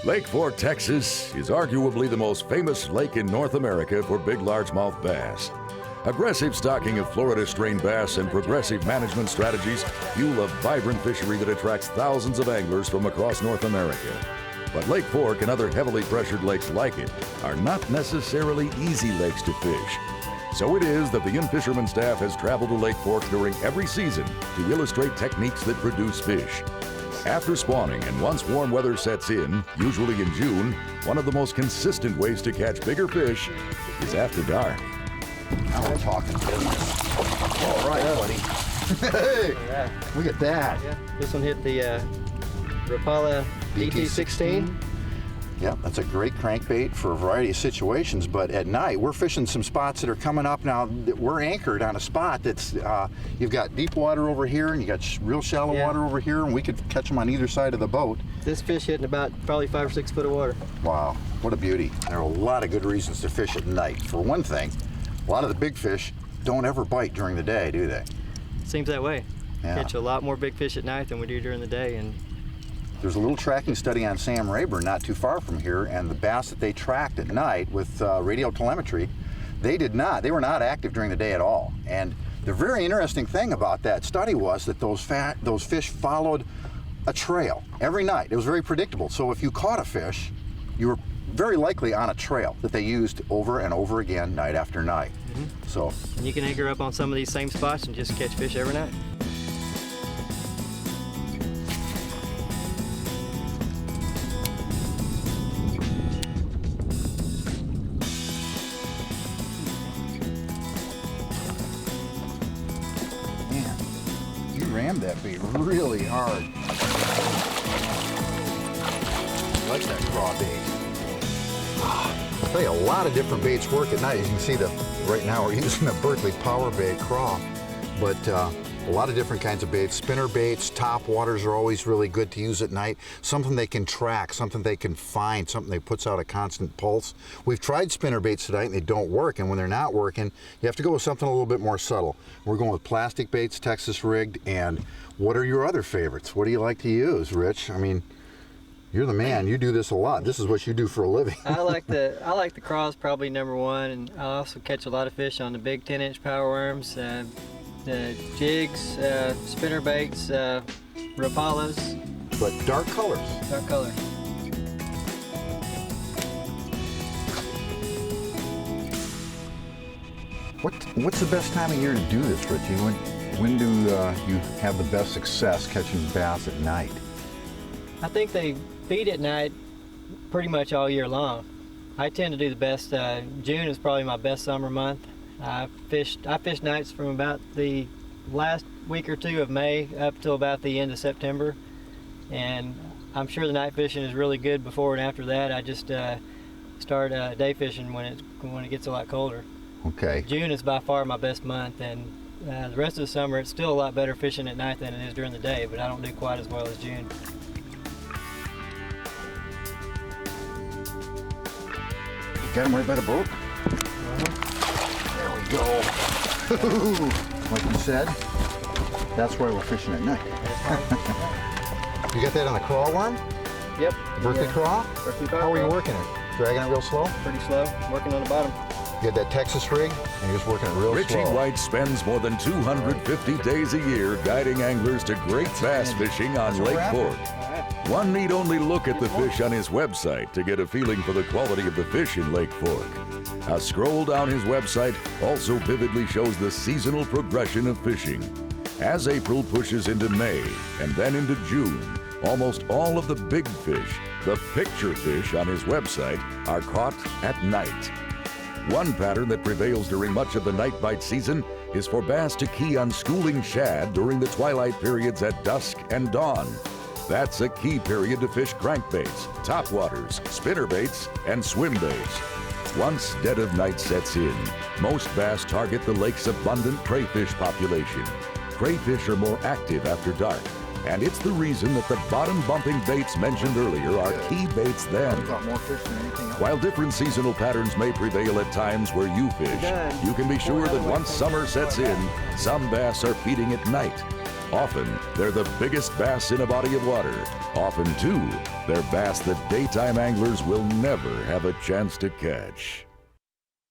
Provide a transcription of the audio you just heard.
Lake Fork, Texas is arguably the most famous lake in North America for big largemouth bass. Aggressive stocking of Florida strain bass and progressive management strategies fuel a vibrant fishery that attracts thousands of anglers from across North America. But Lake Fork and other heavily pressured lakes like it are not necessarily easy lakes to fish. So it is that the In-Fisherman staff has traveled to Lake Fork during every season to illustrate techniques that produce fish. After spawning and once warm weather sets in, usually in June, one of the most consistent ways to catch bigger fish is after dark. Now we're talking business. All right, buddy. Hey, look at that. Yeah. This one hit the Rapala DT16. Yeah, that's a great crankbait for a variety of situations, but at night we're fishing some spots that are coming up now. We're anchored on a spot that's, you've got deep water over here and you got real shallow water over here, and we could catch them on either side of the boat. This fish hitting about probably 5 or 6 foot of water. Wow, what a beauty. There are a lot of good reasons to fish at night. For one thing, a lot of the big fish don't ever bite during the day, do they? Seems that way. Yeah. Catch a lot more big fish at night than we do during the day. And there's a little tracking study on Sam Rayburn not too far from here, and the bass that they tracked at night with radio telemetry, they were not active during the day at all. And the very interesting thing about that study was that those fish followed a trail every night. It was very predictable. So if you caught a fish, you were very likely on a trail that they used over and over again, night after night. So and you can anchor up on some of these same spots and just catch fish every night. Rammed that bait really hard. I like that craw bait. I'll tell you, a lot of different baits work at night. As you can see, right now we're using the Berkeley Power Bait craw, but a lot of different kinds of baits. Spinner baits, top waters are always really good to use at night. Something they can track, something they can find, something that puts out a constant pulse. We've tried spinner baits tonight and they don't work, and when they're not working, you have to go with something a little bit more subtle. We're going with plastic baits, Texas rigged, and what are your other favorites? What do you like to use, Rich? I mean, you're the man, you do this a lot. This is what you do for a living. I like the craws probably #1, and I also catch a lot of fish on the big 10-inch power worms. The jigs, spinner baits, Rapalas. But dark colors. Dark colors. What's the best time of year to do this, Richie? When do you have the best success catching bass at night? I think they feed at night pretty much all year long. I tend to do the best. June is probably my best summer month. I fish nights from about the last week or two of May up till about the end of September, and I'm sure the night fishing is really good before and after that. I just start day fishing when it gets a lot colder. Okay. June is by far my best month, and the rest of the summer it's still a lot better fishing at night than it is during the day, but I don't do quite as well as June. You got him right by the boat? There we go. Like you said, that's why we're fishing at night. You got that on the craw worm? Yep. Berkeley craw? Berkeley How are you craw. working it? Dragging it real slow? Pretty slow, working on the bottom. You got that Texas rig, and you're just working it real Richie slow. White spends more than 250 days a year guiding anglers to great bass fishing on Lake Fork. One need only look at the fish on his website to get a feeling for the quality of the fish in Lake Fork. A scroll down his website also vividly shows the seasonal progression of fishing. As April pushes into May and then into June, almost all of the big fish, the picture fish on his website, are caught at night. One pattern that prevails during much of the night bite season is for bass to key on schooling shad during the twilight periods at dusk and dawn. That's a key period to fish crankbaits, topwaters, spinnerbaits, and swim baits. Once dead of night sets in, most bass target the lake's abundant crayfish population. Crayfish are more active after dark, and it's the reason that the bottom-bumping baits mentioned earlier are key baits then. While different seasonal patterns may prevail at times where you fish, you can be sure that once summer sets in, some bass are feeding at night. Often, they're the biggest bass in a body of water. Often, too, they're bass that daytime anglers will never have a chance to catch.